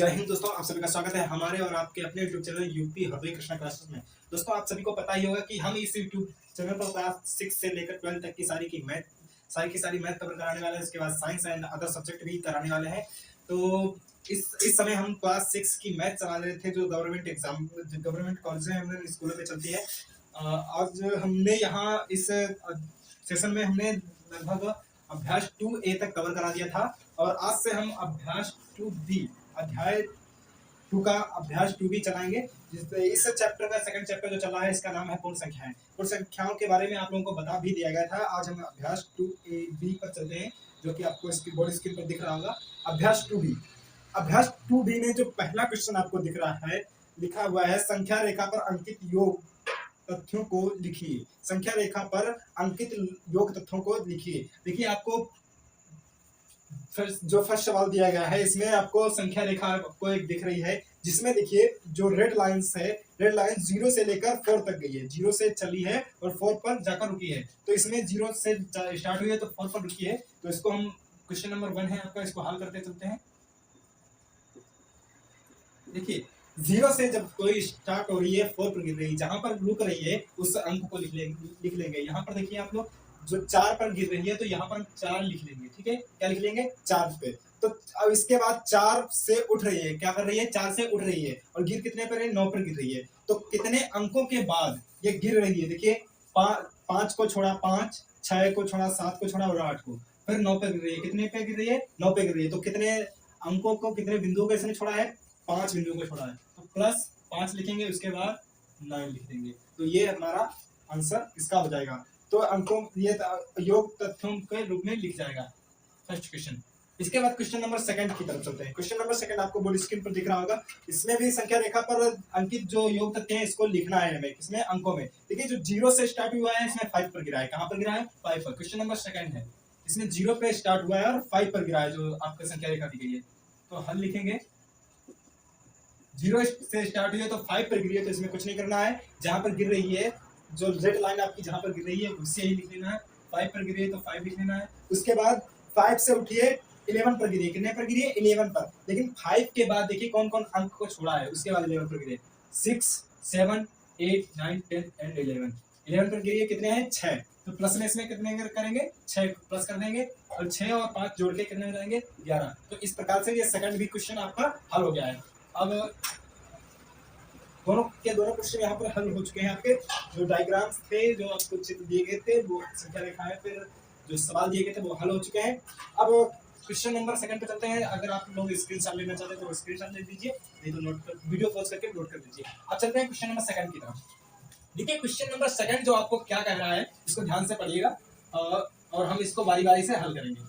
जय हिंद दोस्तों, आप सभी का स्वागत है हमारे और आपके अपने यूट्यूब चैनल यूपी हृदय कृष्णा क्लासेस में। दोस्तों, आप सभी को पता ही होगा कि हम इस यूट्यूब चैनल पर क्लास 6 से लेकर 12 तक की सारी मैथ कवर कराने वाले हैं। इसके बाद साइंस एंड अदर सब्जेक्ट भी कराने वाले हैं। तो इस समय हम क्लास 6 की मैथ चला रहे थे, जो गवर्नमेंट कॉलेज है, स्कूलों में चलती है। आज हमने यहाँ इस सेशन में हमने लगभग अभ्यास 2A तक कवर करा दिया था और आज से हम अभ्यास 2B अध्याय 2 का अभ्यास 2 भी चलाएंगे। इस चैप्टर का सेकंड चैप्टर जो चला है, इसका नाम है पूर्ण संख्याएं। पूर्ण संख्याओं के बारे में आप लोगों को बता भी दिया गया था। आज हम अभ्यास 2A पर चलते हैं, जो कि आपको इसकी बोर्ड स्क्रीन पर दिख रहा होगा। अभ्यास 2B। अभ्यास 2B में जो पहला क्वेश्चन आपको दिख रहा है, लिखा हुआ है संख्या रेखा पर अंकित योग तथ्यों को लिखिए। संख्या रेखा पर अंकित योग तथ्यों को लिखिए। देखिए, आपको जो फर्स्ट सवाल दिया गया है, इसमें आपको संख्या रेखा आपको एक दिख रही है, जिसमें देखिए जो रेड लाइंस है, रेड लाइन 0 से लेकर 4 तक गई है। 0 से चली है और 4 पर जाकर रुकी है। तो इसमें 0 से स्टार्ट हुई है तो 4 पर रुकी है। तो इसको हम क्वेश्चन नंबर 1 है आपका, इसको हल करते चलते हैं। देखिए, 0 से जब कोई स्टार्ट हो रही है, 4 पर गिर रही है, जहां पर रुक रही है उस अंक को लिख लेंगे। यहाँ पर देखिए आप लोग, जो 4 पर गिर रही है तो यहाँ पर हम 4 लिख लेंगे। ठीक है, क्या लिख लेंगे? 4 पे। तो अब इसके बाद 4 से उठ रही है, क्या कर रही है? 4 से उठ रही है और गिर कितने पर है? 9 पर गिर रही है। तो कितने अंकों के बाद ये गिर रही है? देखिए, 5 को छोड़ा 5, 6 को छोड़ा 7 को छोड़ा और 8 को, फिर 9 पे गिर रही है। कितने पे गिर रही है? 9 पे गिर रही है। तो कितने अंकों को, कितने बिंदुओं को इसने छोड़ा है? 5 बिंदुओं को छोड़ा है। तो प्लस 5 लिखेंगे, उसके बाद 9 लिख देंगे। तो ये हमारा आंसर इसका हो जाएगा। तो अंकों ये योग तथ्यों के रूप में लिख जाएगा फर्स्ट क्वेश्चन। इसके बाद क्वेश्चन नंबर 2 की तरफ चलते हैं। क्वेश्चन नंबर 2 आपको बोर्ड स्क्रीन पर दिख रहा होगा। इसमें भी संख्या रेखा पर अंकित जो योग तथ्य हैं, इसको लिखना है हमें। किसमें? अंकों में। देखिए, जो 0 से स्टार्ट हुआ है, इसमें 5 पर गिरा है। कहां पर गिरा है? 5 पर। क्वेश्चन नंबर 2 है, इसमें 0 पे स्टार्ट हुआ है और 5 पर गिरा है, जो आपका संख्या रेखा दी गई है। तो हल लिखेंगे। 0 से स्टार्ट हुई है तो 5 पर गिरी है, तो इसमें कुछ नहीं करना है। जहां पर गिर रही है, जो रेड लाइन आपकी जहां पर गिर रही है, उससे ही लिख लेना है। 5 पर गिरी है तो 5 लिख लेना है। उसके बाद 5 से उठिए, 11 पर गिरी है। कितने पर गिरी है? 11 पर। लेकिन 5 के बाद देखिए कौन कौन अंक को छोड़ा है, उसके बाद 11 पर गिरे। 6, 7, 8, 9, 10 एंड 11। 11 पर गिरी है, कितने हैं? 6। तो प्लस में इसमें कितने करेंगे? 6 प्लस कर देंगे और 6 और 5 जोड़ के कितने हो जाएंगे? 11। तो इस प्रकार से ये सेकंड भी क्वेश्चन आपका हल हो गया है। अब दोनों क्वेश्चन यहाँ पर हल हो चुके हैं। आपके जो डायग्राम्स थे, जो आपको चित्र दिए गए थे, वो संख्या रेखाएं, फिर जो सवाल दिए गए थे, वो हल हो चुके हैं। अब क्वेश्चन नंबर 2 पे चलते हैं। अगर आप लोग स्क्रीनशॉट लेना चाहते हैं तो स्क्रीनशॉट ले लीजिए, नहीं तो नोट कर, वीडियो पॉज करके नोट कर लीजिए। अब चलते हैं क्वेश्चन नंबर 2 की तरफ। देखिए, क्वेश्चन नंबर 2 जो आपको क्या कह रहा है, इसको ध्यान से पढ़िएगा और हम इसको बारी बारी से हल करेंगे।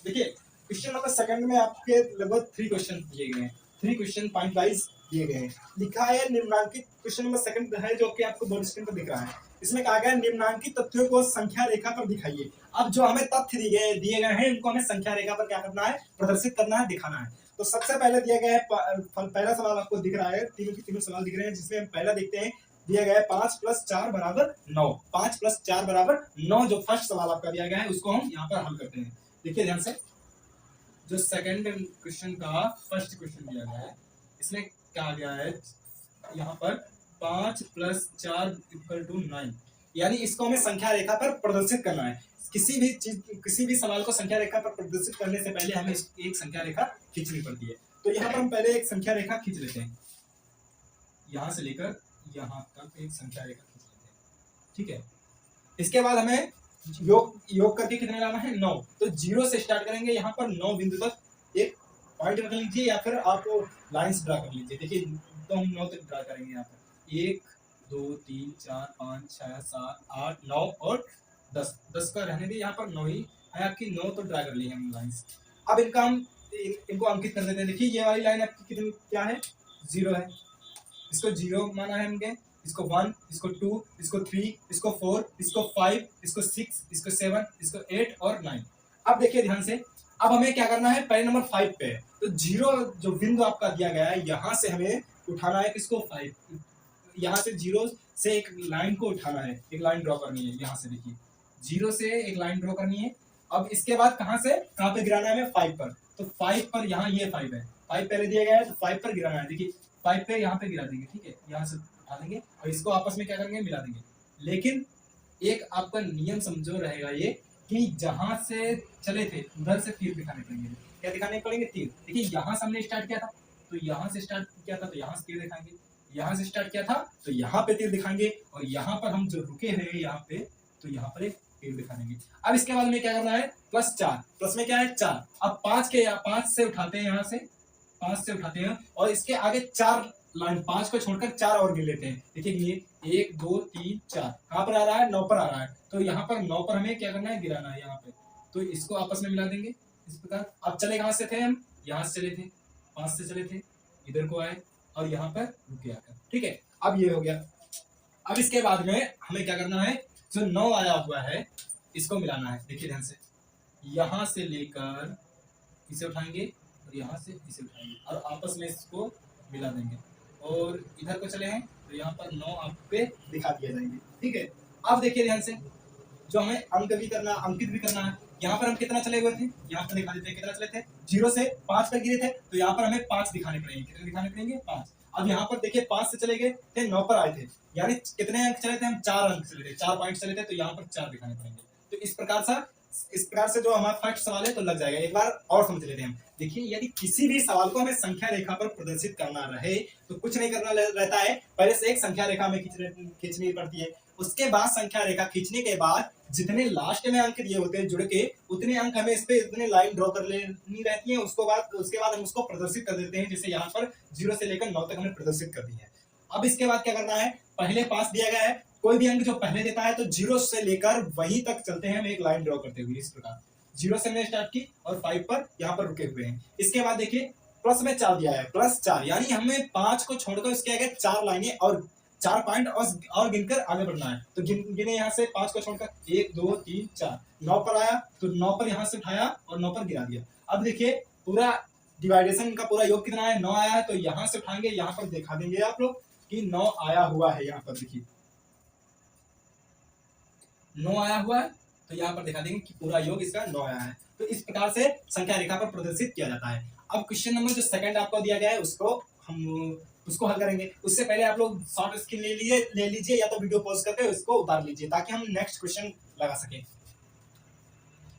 देखिए, क्वेश्चन नंबर 2 में आपके लगभग 3 क्वेश्चन दिए गए हैं। 3 क्वेश्चन पॉइंट वाइज दिए गए हैं। लिखा है निम्नांकित, क्वेश्चन नंबर 2 है, जो कि आपको बोर्ड स्क्रीन पर दिख रहा है। इसमें कहा गया निम्नांकित तथ्यों को संख्या रेखा पर दिखाइए। अब जो हमें तथ्य दिए गए हैं, इनको हमें संख्या रेखा पर क्या करना है? प्रदर्शित करना है, दिखाना है। तो सबसे पहले दिया गया है, पहला सवाल आपको दिख रहा है। तीनों के तीनों सवाल दिख रहे हैं, जिसमें हम पहला देखते हैं। दिया गया है 5 + 4 = 9। 5 + 4 = 9, जो फर्स्ट सवाल आपका दिया गया है, उसको हम यहाँ पर हल करते हैं। देखिए ध्यान से, जो सेकंड क्वेश्चन का फर्स्ट क्वेश्चन दिया गया है, इसमें क्या गया है, यहाँ पर 5 + 4 = 9, यानी इसको हमें संख्या रेखा पर प्रदर्शित करना है। किसी भी सवाल को संख्या रेखा पर प्रदर्शित करने से पहले हमें एक संख्या रेखा खींचनी पड़ती है। तो यहाँ पर हम पहले एक संख्या रेखा खींच लेते हैं, यहाँ से लेकर यहाँ तक एक संख्या रेखा खींच लेते हैं। ठीक है, इसके बाद हमें योग करके कितने लाना है? 9। तो 0 से स्टार्ट करेंगे, यहाँ पर 9 बिंदु तक एक पॉइंट रख लीजिए, या फिर आप लाइंस ड्रा कर लीजिए। देखिए, तो हम 9 तक ड्रा करेंगे। यहाँ पर 1, 2, 3, 4, 5, 6, 7, 8, 9 और 10। 10 का रहने दी, यहाँ पर 9 ही है आपकी। 9 तो ड्रा कर ली हम लाइंस। अब इनको अंकित कर देते हैं। देखिए, ये वाली लाइन आपकी कितनी क्या है? 0 है। इसको 0 माना है हमने, इसको 1, इसको 2, इसको 3, इसको 4, इसको 5, इसको 6, इसको 7, इसको 8 और 9। अब देखिए ध्यान से, अब हमें क्या करना है? पहले नंबर 5 पे है, तो 0 जो बिंदु आपका दिया गया है, यहां से हमें उठाना है किसको? 5। यहां से 0 से एक लाइन को उठाना है, एक लाइन ड्रॉ करनी है। यहां से देखिए, 0 से एक लाइन ड्रॉ करनी है। अब इसके बाद कहां पे गिराना है? 5 पर। तो 5 पर यहाँ ये 5 है, 5 पहले दिया गया है तो 5 पर गिराना है। देखिए 5 पे यहाँ पे गिरा देंगे, ठीक है, यहाँ से उठा देंगे और इसको आपस में क्या करेंगे, मिला देंगे। लेकिन एक आपका नियम समझो रहेगा ये कि जहां से चले थे उधर से तीर दिखाने पड़ेंगे। क्या दिखाने पड़ेंगे, तीर। देखिए यहाँ से हमने स्टार्ट किया था तो यहाँ से स्टार्ट किया था तो यहाँ से तीर दिखाएंगे, यहाँ से स्टार्ट किया था तो यहाँ पे तीर दिखाएंगे और यहाँ पर हम जो रुके हुए हैं यहाँ पे तो यहाँ पर एक तीर दिखा देंगे। अब इसके बाद में क्या करना है, +4, प्लस में क्या है 4। अब 5 से उठाते हैं, यहाँ से 5 से उठाते हैं और इसके आगे 4 लाइन, 5 को छोड़कर 4 और गिन लेते हैं। देखिए 1 2 3 4 कहाँ पर आ रहा है, 9 पर आ रहा है। तो यहाँ पर 9 पर हमें क्या करना है, गिराना है यहाँ पे। तो इसको आपस में मिला देंगे इस प्रकार। अब चले कहाँ से थे हम, यहाँ से चले थे, 5 से चले थे, इधर को आए और यहाँ पर रुके आकर, ठीक है। अब ये हो गया। अब इसके बाद में हमें क्या करना है, जो 9 आया हुआ है इसको मिलाना है। देखिए ध्यान से, यहाँ से लेकर इसे उठाएंगे और यहाँ से इसे उठाएंगे और आपस में इसको मिला देंगे और इधर को चले हैं तो यहाँ पर 9 आप पे दिखा दिए जाएंगे, ठीक है। अब देखिए ध्यान से, जो हमें अंकित भी करना है। यहाँ पर हम कितना चले हुए थे, यहाँ पर दिखा देते हैं कितना चले थे, 0 से 5 पर गिरे थे तो यहाँ पर हमें 5 दिखाने पड़ेंगे। कितने दिखाने पड़ेंगे, 5। अब यहाँ पर देखिए 5 से चले गए थे, 9 पर आए थे, यानी कितने अंक चले थे हम, 4 अंक चले थे, 4 पॉइंट चले थे तो यहाँ पर 4 दिखाने पड़ेंगे। तो इस प्रकार से जो हमारा फर्स्ट सवाल है तो लग जाएगा। एक बार और समझ लेते हैं हम। देखिए यदि किसी भी सवाल को हमें संख्या रेखा पर प्रदर्शित करना रहे तो कुछ नहीं करना रहता है, पहले से एक संख्या रेखा हमें खींचनी पड़ती है। उसके बाद संख्या रेखा खींचने के बाद जितने लास्ट में अंक दिए होते हैं जुड़ के, उतने अंक हमें इस पे इतने लाइन ड्रॉ कर लेनी रहती है। उसके बाद हम उसको प्रदर्शित कर देते हैं। जैसे यहाँ पर 0 से लेकर 9 तक हमने प्रदर्शित कर दी है। अब इसके बाद क्या करना है, पहले 5 दिया गया है, कोई भी अंक जो पहले देता है तो 0 से लेकर वहीं तक चलते हैं हम एक लाइन ड्रॉ करते हुए। इस प्रकार 0 से हमने स्टार्ट की और 5 पर यहाँ पर रुके हुए हैं। इसके बाद देखिए प्लस में 4 दिया है, +4, यानी हमें 5 को छोड़कर उसके आगे 4 लाइनें और 4 पॉइंट और गिनकर आगे बढ़ना है। तो गिने यहाँ से 5 को छोड़कर 1 2 3 4, 9 पर आया तो 9 पर यहाँ से उठाया और 9 पर गिरा दिया। अब देखिए पूरा डिवाइडेशन का पूरा योग कितना है, 9 आया है तो यहाँ से उठाएंगे, यहाँ पर दिखा देंगे आप लोग कि 9 आया हुआ है। यहाँ पर देखिए 9 आया हुआ है तो यहाँ पर दिखा देंगे कि पूरा योग इसका 9 आया है। तो इस प्रकार से संख्या रेखा पर प्रदर्शित किया जाता है। अब क्वेश्चन नंबर जो सेकंड आपको दिया गया है उसको हल करेंगे। उससे पहले आप लोग शॉर्ट स्क्रीन ले लीजिए या तो वीडियो पॉज करके उसको उतार लीजिए ताकि हम नेक्स्ट क्वेश्चन लगा सके।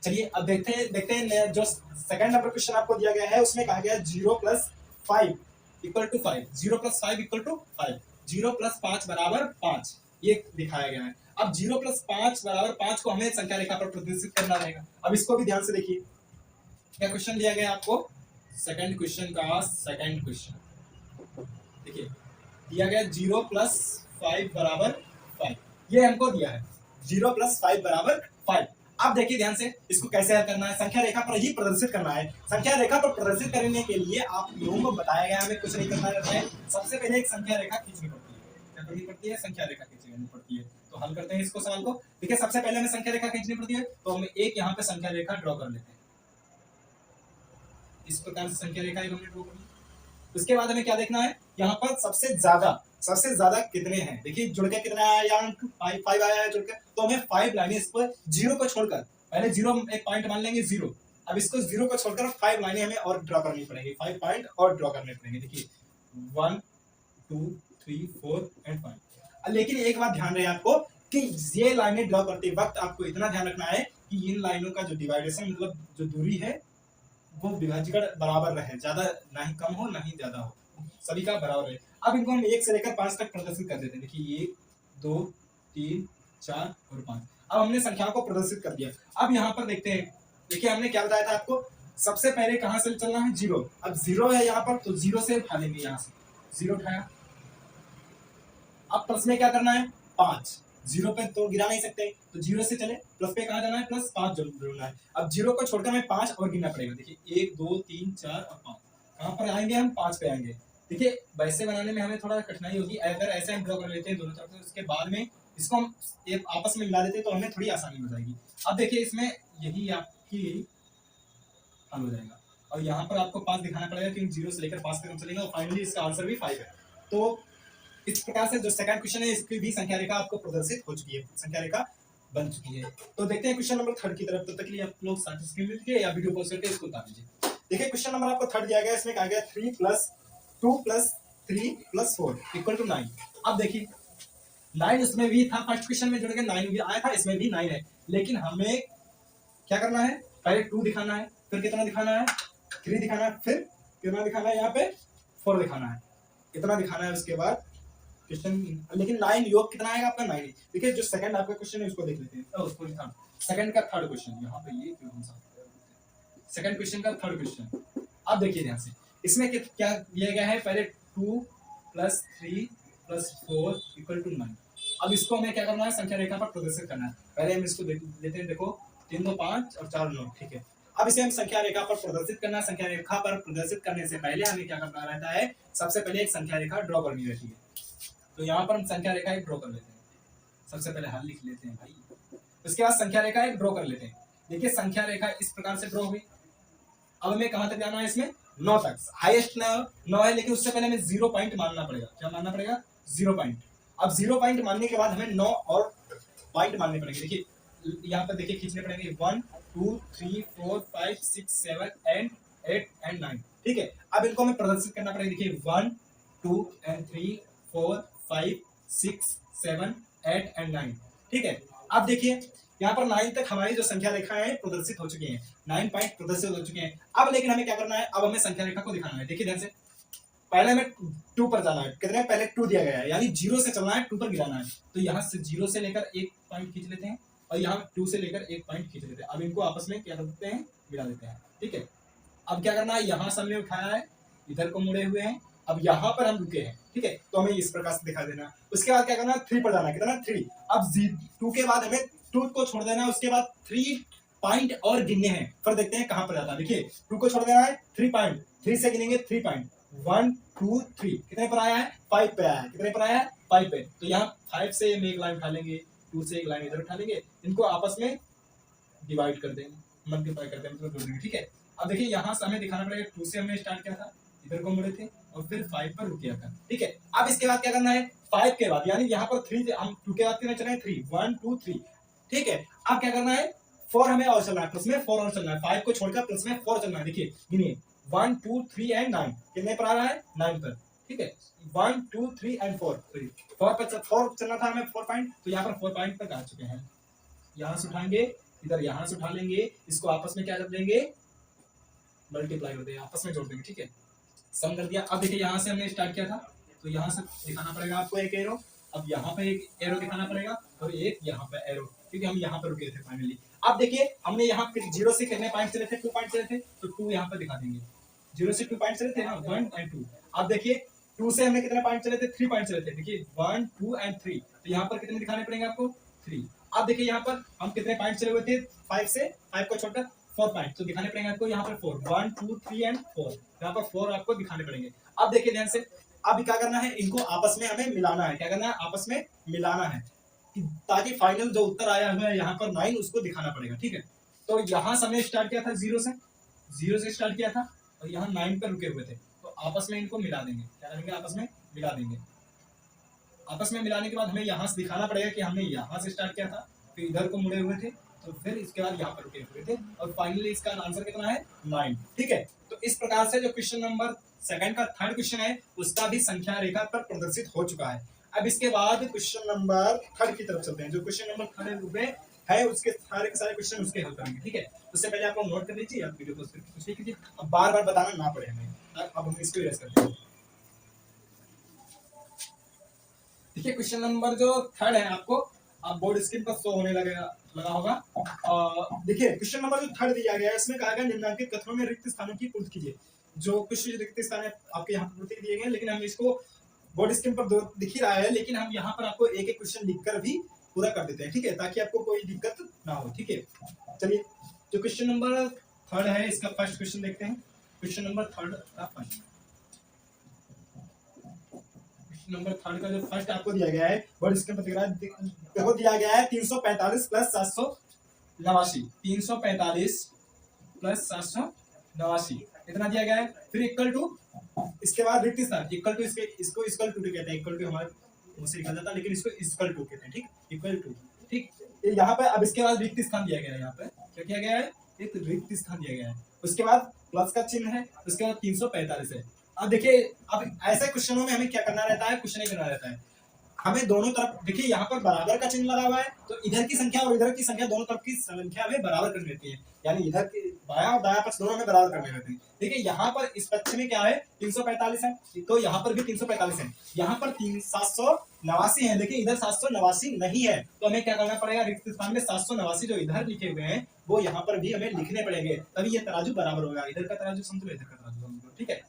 चलिए अब देखते हैं जो सेकंड नंबर क्वेश्चन आपको दिया गया है उसमें कहा गया 0 + 5 = 5, 0 + 5 = 5, 0 + 5 = 5, ये दिखाया गया है। अब 0 + 5 = 5 को हमें संख्या रेखा पर प्रदर्शित करना रहेगा। अब इसको भी ध्यान से देखिए, क्या क्वेश्चन दिया गया है आपको, सेकंड क्वेश्चन का सेकंड क्वेश्चन देखिए दिया गया 0 + 5 = 5, ये हमको दिया है 0 + 5 = 5। अब देखिए ध्यान से, इसको कैसे हल करना है, संख्या रेखा पर ही प्रदर्शित करना है। संख्या रेखा पर प्रदर्शित करने के लिए आप लोगों को बताया गया हमें कुछ नहीं करना रहता है। सबसे पहले एक संख्या रेखा खींचनी पड़ती है। क्या करनी पड़ती है, संख्या रेखा खींचनी पड़ती है। तो हल करते हैं इसको सवाल को। देखिए सबसे पहले हमें संख्या रेखा खींचनी पड़ती है तो हम एक यहाँ पे संख्या रेखा ड्रॉ कर लेते हैं। इस प्रकार से संख्या रेखा हमने ड्रॉ कर ली। उसके बाद हमें क्या देखना है, यहाँ पर सबसे ज्यादा कितने हैं। देखिए जुड़ के कितना आया, यहाँ 5 आया है जुड़ के, तो हमें 5 लाइनें इस पर 0 को छोड़कर, पहले 0 एक पॉइंट मान लेंगे 0। अब इसको 0 को छोड़कर 5 लाइनें हमें और ड्रॉ करनी पड़ेंगी, 5 पॉइंट और ड्रॉ करने पड़ेंगे। देखिए 1 2 3 4 एंड 5। लेकिन एक बात ध्यान रहे आपको कि ये लाइनें ड्रॉ करते वक्त आपको इतना ध्यान रखना है कि इन लाइनों का जो डिवाइडेशन मतलब जो दूरी है वो विभाजक बराबर रहे, ज्यादा ना ही कम हो ना ही ज्यादा हो, सभी का बराबर रहे। अब इनको हम 1 से लेकर 5 तक प्रदर्शित कर देते हैं। देखिए 1 2 3 4 और 5। अब हमने संख्याओं को प्रदर्शित कर दिया। अब यहाँ पर देखते हैं, देखिए हमने क्या बताया था आपको, सबसे पहले कहां से चलना है, 0। अब 0 है यहाँ पर तो 0 से उठा लेंगे, यहाँ से 0 उठाया। अब प्लस में क्या करना है, 5, 0 पे तो गिरा नहीं सकते तो 0 से चले, प्लस पे कहाँ जाना है, +5 जोड़ना है। अब 0 को छोड़कर हमें 5 और गिनना पड़ेगा। देखिए 1 2 3 4 और 5, कहाँ पर आएंगे हम, 5 पे आएंगे। देखिए वैसे बनाने में हमें थोड़ा कठिनाई होगी, अगर ऐसे हम ड्रॉ कर लेते हैं दोनों तरफ से, उसके बाद में इसको हम एक आपस में मिला देते तो हमें थोड़ी आसानी हो जाएगी। अब देखिए इसमें यही आपकी हल हो जाएगा और यहाँ पर आपको 5 दिखाना पड़ेगा क्योंकि 0 से लेकर 5 तक हम चलेंगे और फाइनली इसका आंसर भी 5 है। तो इस प्रकार से जो सेकंड क्वेश्चन है इसकी भी संख्या रेखा आपको प्रदर्शित हो चुकी है, संख्या रेखा बन चुकी है। तो देखते हैं क्वेश्चन नंबर 3 की तरफ। तब तक के लिए आप लोग साथ स्क्रीन लीजिए या वीडियो पॉज करके इसको उतार लीजिए। देखिए क्वेश्चन नंबर आपको थर्ड दिया गया है, इसमें क्या गया 3 + 2 + 3 + 4 = 9। अब देखिए 9 इसमें भी था, फर्स्ट क्वेश्चन में जुड़ के 9 भी आया था, इसमें भी 9 है, लेकिन हमें क्या करना है, पहले 2 दिखाना है, फिर कितना दिखाना है 3 दिखाना है, फिर कितना दिखाना है यहाँ पे 4 दिखाना है, इतना दिखाना है। उसके बाद क्वेश्चन, लेकिन 9 योग कितना आएगा आपका 9 ही। देखिए जो सेकंड आपका क्वेश्चन है उसको देख लेते हैं, उसको दिखा सेकंड का थर्ड क्वेश्चन यहाँ पे, ये क्यों सा सेकंड क्वेश्चन का थर्ड क्वेश्चन। अब देखिए ध्यान से, इसमें क्या दिया गया है, पहले 2 + 3 + 4 = 9। अब इसको हमें क्या करना है, संख्या रेखा पर प्रदर्शित करना है। पहले हम इसको लेते हैं, देखो 3 2 5 और 4 9, ठीक है। अब इसे हम संख्या रेखा पर प्रदर्शित करना है। संख्या रेखा पर प्रदर्शित करने से पहले हमें क्या करना रहता है, सबसे पहले एक संख्या रेखा ड्रॉ करनी रहती है। तो यहाँ पर हम संख्या रेखा एक ड्रॉ कर लेते हैं, सबसे पहले हल लिख लेते हैं भाई, उसके बाद संख्या रेखा एक ड्रॉ कर लेते हैं। देखिए संख्या रेखा इस प्रकार से ड्रॉ हुई। अब हमें कहां तक जाना है, इसमें 9 तक, हाईएस्ट 9 है, लेकिन उससे पहले हमें 0 पॉइंट मानना पड़ेगा। क्या मानना पड़ेगा, 0 पॉइंट। अब 0 पॉइंट मानने के बाद हमें 9 और पॉइंट मानने पड़ेंगे। देखिए यहाँ पर देखिए खींचने पड़ेंगे 1 2 3 4 5 6 7 8 एंड 9, ठीक है। अब इनको हमें प्रदर्शित करना पड़ेगा। देखिए 1 2 एंड 3 4 5 6 7 8 एंड 9, ठीक है। अब देखिए यहाँ पर 9 तक हमारी जो संख्या रेखा है प्रदर्शित हो चुकी है, 9 पॉइंट प्रदर्शित हो चुके हैं। अब लेकिन हमें क्या करना है, अब हमें संख्या रेखा को दिखाना है। देखिए ध्यान से, पहले हमें 2 पर जाना है। कितने, पहले 2 दिया गया है, यानी 0 से चलना है, 2 पर गिराना है। तो यहाँ से 0 से लेकर 1 पॉइंट खींच लेते हैं, और यहाँ 2 से लेकर 1 पॉइंट खींच लेते हैं। अब इनको आपस में क्या करते हैं, मिला देते हैं, ठीक है। अब क्या करना है, यहाँ से हमने उठाया है, इधर को मुड़े हुए हैं, अब यहाँ पर हम रुके हैं, ठीक है। तो हमें इस प्रकार से दिखा देना। उसके बाद क्या करना है, 3 पर जाना है। कितना, 3। अब 2 के बाद हमें 2 को छोड़ देना है, उसके बाद 3 पॉइंट और गिनने हैं, फिर देखते हैं कहां पर जाता है। देखिए 2 को छोड़ देना है, 3 पॉइंट, 3 से गिनेंगे 3 पॉइंट, 1 2 3, कितने पर आया है, 5 पे आया है। कितने पर आया है, 5 पे। तो यहाँ 5 से हम एक लाइन उठा लेंगे, 2 से एक लाइन इधर उठा लेंगे, इनको आपस में डिवाइड कर देंगे, मल्टीप्लाई कर देंगे, मतलब जोड़ देंगे, ठीक है। अब देखिए यहाँ से हमें दिखाना पड़ेगा, 2 से हमने स्टार्ट किया था, इधर को मुड़े थे, और फिर 5 पर रुक गया था, ठीक है। अब इसके बाद क्या करना है, 5 के बाद, यानी यहाँ पर 3, हम 2 के बाद कितने चले, 3 1 2 3, ठीक है। अब क्या करना है, 4 हमें और चलना है, प्लस में 4 और चलना है, 5 को छोड़कर प्लस में 4 चलना है। देखिए गिनिए 1 2 3 एंड 9, कितने पर आ रहा है, 9 पर, ठीक है। 1 2 3 एंड 4, 4 पर 4 चलना था हमें, 4 पॉइंट, तो यहाँ पर 4 पॉइंट तक आ चुके हैं। यहाँ से उठाएंगे, इधर यहाँ से उठा लेंगे, इसको आपस में क्या कर देंगे, मल्टीप्लाई कर देंगे, आपस में जोड़ देंगे, ठीक है, सम कर दिया। अब देखिए यहाँ से हमने स्टार्ट किया था, तो यहाँ से दिखाना पड़ेगा आपको एक एरो, अब यहाँ पे एक एरो दिखाना पड़ेगा, और एक यहाँ पे एरो, क्योंकि हम यहाँ पे रुके थे फाइनली। अब देखिए हमने यहाँ पे 0 से कितने पॉइंट चले थे, 2 पॉइंट चले थे, तो 2 यहाँ पे दिखा देंगे। 0 से 2 पॉइंट चले थे ना, 1 एंड 2। अब देखिए 2 से हमने कितने पॉइंट चले थे, 3 पॉइंट चले थे। देखिए 1 2 एंड 3, तो यहाँ पर कितने दिखाने पड़ेंगे आपको, 3। अब देखिए यहाँ पर हम कितने पॉइंट चले हुए थे, 5 से, 5 को छोड़कर 4 पॉइंट, तो दिखाने पड़ेंगे आपको यहाँ पर 4, 1 2 3 एंड 4, यहाँ पर 4 आपको दिखाने पड़ेंगे। अब देखिए ध्यान से, अब क्या करना है, इनको आपस में हमें मिलाना है। क्या करना है, आपस में मिलाना है, ताकि फाइनल जो उत्तर आया हुआ है यहाँ पर 9, उसको दिखाना पड़ेगा, ठीक है। तो यहाँ से हमने स्टार्ट किया था 0 से स्टार्ट किया था, और यहाँ 9 पर रुके हुए थे, तो आपस में इनको मिला देंगे। क्या करेंगे, आपस में मिला देंगे। आपस में मिलाने के बाद हमें यहाँ से दिखाना पड़ेगा कि हमने यहाँ से स्टार्ट किया था, फिर इधर को मुड़े हुए थे, तो फिर इसके बाद यहाँ पर रुके हुए थे, और फाइनली इसका आंसर कितना है, 9, ठीक है। तो इस प्रकार से जो क्वेश्चन नंबर सेकंड का थर्ड क्वेश्चन है, उसका भी संख्या रेखा पर प्रदर्शित हो चुका है। अब इसके बाद क्वेश्चन नंबर थर्ड की तरफ चलते हैं। जो क्वेश्चन नंबर थर्ड है उसके सारे के सारे क्वेश्चन उसके हल करेंगे, ठीक है। उससे पहले आप लोग नोट कर लीजिए, आप वीडियो को कीजिए, अब बार बार बताना ना पड़े हमें। अब हम इसको इरेज करते हैं। देखिए क्वेश्चन नंबर जो थर्ड है, आपको अब बोर्ड स्क्रीन पर शो होने लगा होगा। देखिए क्वेश्चन नंबर जो थर्ड दिया गया है, इसमें कहा गया निम्नलिखित कथनों में रिक्त स्थानों की पूर्ति कीजिए। जो कुछ रिक्त स्थान है आपके यहाँ पूर्ति दिए गए हैं, लेकिन हम इसको बोर्ड स्क्रीन पर दिख ही रहा है, लेकिन हम यहाँ पर आपको एक एक क्वेश्चन लिखकर भी पूरा कर देते हैं, ठीक है, ताकि आपको कोई दिक्कत ना हो, ठीक है। चलिए जो क्वेश्चन नंबर थर्ड है, इसका फर्स्ट क्वेश्चन देखते हैं। क्वेश्चन नंबर थर्ड का फर्स्ट, नंबर थर्ड का जो फर्स्ट आपको दिया गया है, वर्ड इसके देखो दिया गया है 345 प्लस 789, 345 प्लस 789 इतना दिया गया है। फिर इक्वल टू, इसके बाद रिक्त स्थान, इक्वल टू, इसको इक्वल टू कहते हैं, इक्वल टू हमारे मुंह से निकल जाता है, लेकिन इसको इक्वल टू कहते हैं, ठीक, इक्वल टू, ठीक। यहाँ पे अब इसके बाद रिक्त स्थान दिया गया है, यहाँ पे क्या किया गया है, एक रिक्त स्थान दिया गया है। उसके बाद प्लस का चिन्ह है, उसके बाद 345 है। अब देखिए, अब ऐसे क्वेश्चनों में हमें क्या करना रहता है, कुछ नहीं करना रहता है, हमें दोनों तरफ देखिए यहाँ पर बराबर का चिन्ह लगा हुआ है, तो इधर की संख्या और इधर की संख्या दोनों तरफ की संख्या हमें बराबर करनी रहती है, यानी इधर की बायां और दायां पक्ष दोनों में बराबर करने रहते हैं। देखिए यहाँ पर इस पक्ष में क्या है 345 है, तो यहाँ पर भी 345 है, यहाँ पर 789 है, देखिए इधर 789 नहीं है, तो हमें क्या करना पड़ेगा, रिक्त स्थान में 789 जो इधर लिखे हुए हैं वो यहाँ पर भी हमें लिखने पड़ेंगे, तभी ये तराजू बराबर होगा, इधर का तराजू समझो, इधर का तराजू समझो, ठीक है।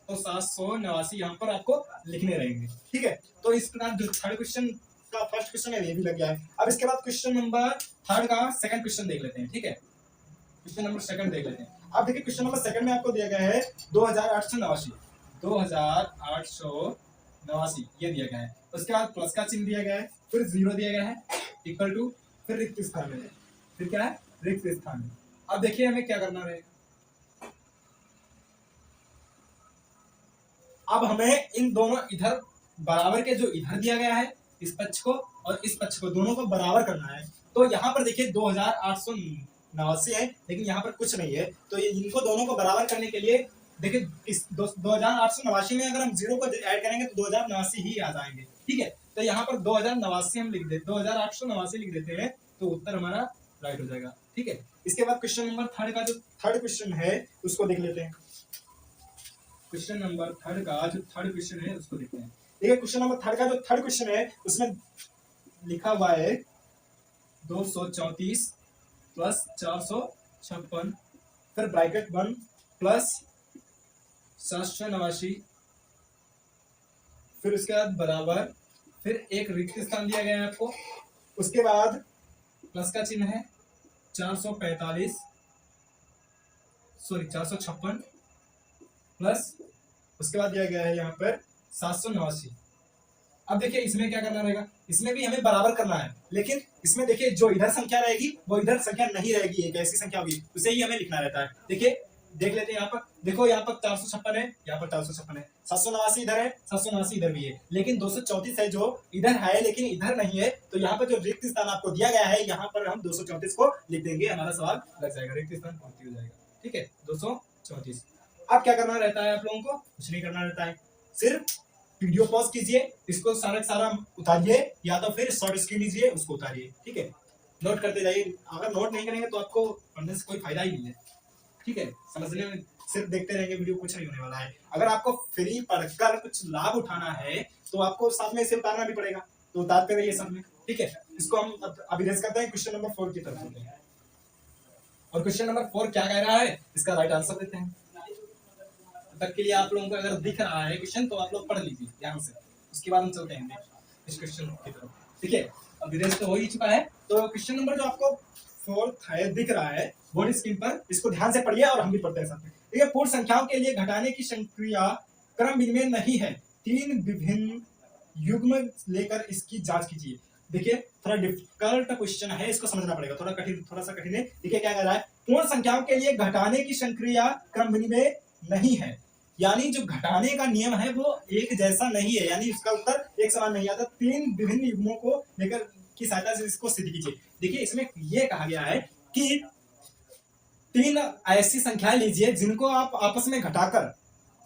तो 789 यहाँ पर आपको लिखने रहेंगे, ठीक है। तो इस प्रकार जो थर्ड क्वेश्चन का फर्स्ट क्वेश्चन है ये भी लग गया है। अब इसके बाद क्वेश्चन नंबर थर्ड का सेकंड क्वेश्चन देख लेते हैं, ठीक है। क्वेश्चन नंबर सेकंड देख लेते हैं। अब देखिए क्वेश्चन नंबर सेकंड में आपको दिया गया है 2889 ये दिया गया है, उसके बाद प्लस का चिन्ह दिया गया है, फिर जीरो दिया गया है, इक्वल टू, फिर रिक्त स्थान में, फिर क्या है रिक्त स्थान में। अब देखिए हमें क्या करना रहेगा, अब हमें इन दोनों इधर बराबर के जो इधर दिया गया है इस पक्ष को और इस पक्ष को दोनों को बराबर करना है। तो यहाँ पर देखिए 2889 है, लेकिन यहाँ पर कुछ नहीं है, तो ये इनको दोनों को बराबर करने के लिए देखिए इस 2889 में अगर हम जीरो को ऐड करेंगे तो 2089 ही आ जाएंगे, ठीक है। तो यहाँ पर 2089 हम लिख देते 2889 लिख देते हैं, तो उत्तर हमारा राइट हो जाएगा, ठीक है। इसके बाद क्वेश्चन नंबर थर्ड का जो थर्ड क्वेश्चन है उसको देख लेते हैं। क्वेश्चन नंबर थर्ड का जो थर्ड क्वेश्चन है उसको देखते हैं। देखिए क्वेश्चन नंबर थर्ड का जो थर्ड क्वेश्चन है उसमें लिखा हुआ है 234 प्लस 456, फिर ब्रैकेट 1 प्लस 789, फिर उसके बाद बराबर, फिर एक रिक्त स्थान दिया गया है आपको, उसके बाद प्लस का चिन्ह है 445 सॉरी 456 प्लस उसके बाद दिया गया है यहाँ पर 789। अब देखिए इसमें क्या करना रहेगा, इसमें भी हमें बराबर करना है, लेकिन इसमें देखिए जो इधर संख्या रहेगी वो इधर संख्या नहीं रहेगी, एक ऐसी संख्या होगी उसे ही हमें लिखना रहता है। देखिए देख लेते हैं यहाँ पर, देखो यहाँ पर 456 है, यहाँ पर 456 है, 789 इधर है, 789 इधर भी है, लेकिन 234 है जो इधर है लेकिन इधर नहीं है, तो यहाँ पर जो रिक्त स्थान आपको दिया गया है यहाँ पर हम 234 को लिख देंगे, हमारा सवाल लग जाएगा, रिक्त स्थान पूर्ति हो जाएगा, ठीक है 234। अब क्या करना रहता है आप लोगों को, कुछ नहीं करना रहता है, सिर्फ वीडियो पॉज कीजिए, इसको सारा सारा उतारिए या तो फिर शॉर्ट स्क्रीन लीजिए उसको उतारिए, ठीक है, नोट करते जाइए, अगर नोट नहीं करेंगे तो आपको पढ़ने से कोई फायदा ही नहीं है, ठीक है, समझने में सिर्फ देखते रहेंगे वीडियो, कुछ नहीं होने वाला है। अगर आपको फ्री पढ़कर कुछ लाभ उठाना है तो आपको साथ में इसे उतारना भी पड़ेगा, तो उतारते रहिए साथ में, ठीक है। इसको हम अभी रेस करते हैं, क्वेश्चन नंबर 4 की तरफ चलते हैं, और क्वेश्चन नंबर 4 क्या कह रहा है इसका राइट आंसर देते हैं। तक के लिए आप लोगों को अगर दिख रहा है क्वेश्चन तो आप लोग पढ़ लीजिए ध्यान से, उसके बाद हम चलते हैं इस क्वेश्चन की तरफ, ठीक है। अब रेस तो हो ही चुका है, तो क्वेश्चन नंबर जो आपको 4 है दिख रहा है बोर्ड स्क्रीन पर, इसको ध्यान से पढ़िए और हम भी पढ़ते हैं साथ में। देखिए पूर्ण संख्याओं के लिए घटाने की संक्रिया क्रम विनिमय नहीं है, 3 विभिन्न युग्म लेकर इसकी जांच कीजिए। देखिए थोड़ा डिफिकल्ट क्वेश्चन है, इसको समझना पड़ेगा, थोड़ा सा कठिन है। देखिए क्या कह रहा है, पूर्ण संख्याओं के लिए घटाने की संक्रिया क्रम विनिमय नहीं है, यानी जो घटाने का नियम है वो एक जैसा नहीं है, यानी उसका उत्तर एक समान नहीं आता, 3 विभिन्न युग्मों को लेकर की सहायता से इसको सिद्ध कीजिए। देखिए इसमें यह कहा गया है कि 3 ऐसी संख्याएं लीजिए जिनको आप आपस में घटाकर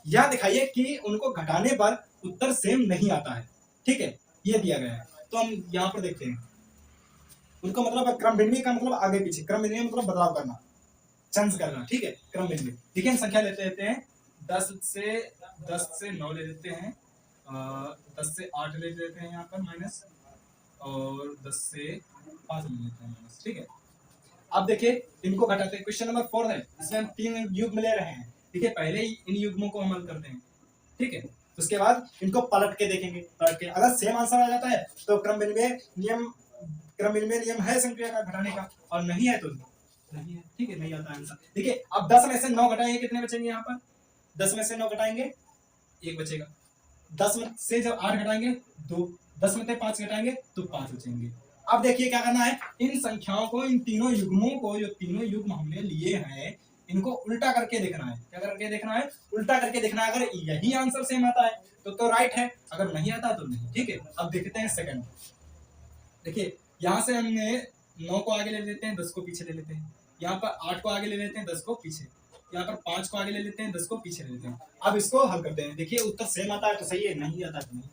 यह दिखाइए कि उनको घटाने पर उत्तर सेम नहीं आता है, ठीक है, ये दिया गया है। तो हम यहाँ पर देखते हैं उनको, मतलब क्रम विनिमय का मतलब आगे पीछे, क्रम विनिमय मतलब बदलाव करना, चेंज करना, ठीक है, क्रम विनिमय। देखिए हम संख्या लेते हैं 10 से 9 ले लेते हैं, 10 से 8 ले लेते हैं यहाँ पर माइनस, और 10 से 5 ले लेते हैं माइनस, ठीक है। अब देखिए इनको घटाते हैं, क्वेश्चन नंबर 4 है, इसमें हम 3 युग्म ले रहे हैं, ठीक है, पहले ही इन युग्मों को हम हल करते हैं, ठीक है, उसके बाद इनको पलट के देखेंगे, पलट के अगर सेम आंसर आ जाता है तो क्रम विनिमय नियम है संक्रिया का घटाने का, और नहीं है तो नहीं है, ठीक है, नहीं आता आंसर। देखिए अब 10 में से 9 घटाएंगे कितने बचेंगे, यहाँ पर 10 में से 9 घटाएंगे 1 बचेगा, 10 में से जब 8 घटाएंगे 2, 10 में से 5 घटाएंगे तो 5 बचेंगे। अब देखिए क्या करना है, इन संख्याओं को, इन तीनों युग्मों को, जो तीनों युग्म हमने लिए हैं इनको उल्टा करके देखना है। क्या करके देखना है, उल्टा करके देखना है। अगर यही आंसर सेम आता है तो राइट है, अगर नहीं आता तो नहीं, ठीक है। अब देखते हैं सेकंड, देखिए यहां से हमने 9 को आगे ले लेते हैं, 10 को पीछे ले लेते हैं, यहाँ पर 8 को आगे ले लेते हैं, 10 को पीछे, यहाँ पर 5 को आगे ले लेते हैं, 10 को पीछे ले लेते हैं। अब इसको हल करते हैं। देखिए उत्तर सेम आता है तो सही है, नहीं आता तो नहीं।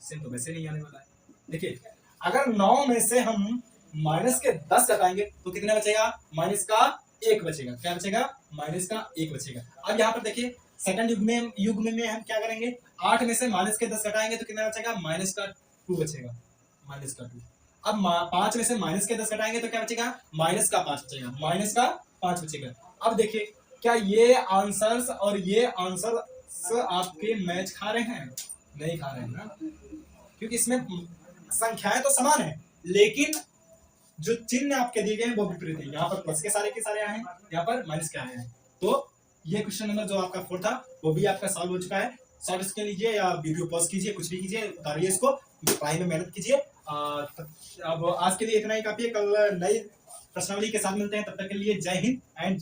सेम तो वैसे नहीं आने वाला है। देखिए अगर 9 में से हम माइनस के 10 घटाएंगे तो कितना बचेगा? माइनस का 1 बचेगा। क्या बचेगा? माइनस का 1 बचेगा। अब यहाँ पर देखिए सेकंड युग्म में हम क्या करेंगे? 8 में से माइनस के 10 घटाएंगे तो कितना बचेगा? माइनस का 2 बचेगा। माइनस का 2। अब 5 में से माइनस के 10 घटाएंगे तो क्या बचेगा? माइनस का 5 बचेगा। माइनस का 5 बचेगा। अब देखिए क्या ये आंसर्स और ये आंसर आपके मैच खा रहे हैं? नहीं खा रहे हैं ना, क्योंकि इसमें संख्याएं तो समान है लेकिन जो चिन्ह आपके दिए गए हैं वो विपरीत है। यहाँ पर प्लस के सारे आए हैं, यहाँ पर माइनस के आए हैं। तो ये क्वेश्चन नंबर जो आपका 4 था वो भी आपका सॉल्व हो चुका है। सॉल्व स्क्रीन लीजिए या वीडियो पॉज कीजिए, कुछ भी कीजिए, उतारिए इसको, पढ़ाई में मेहनत कीजिए। अब आज के लिए इतना ही काफी है। कल नई प्रश्नावली के साथ मिलते हैं, तब तक के लिए जय हिंद एंड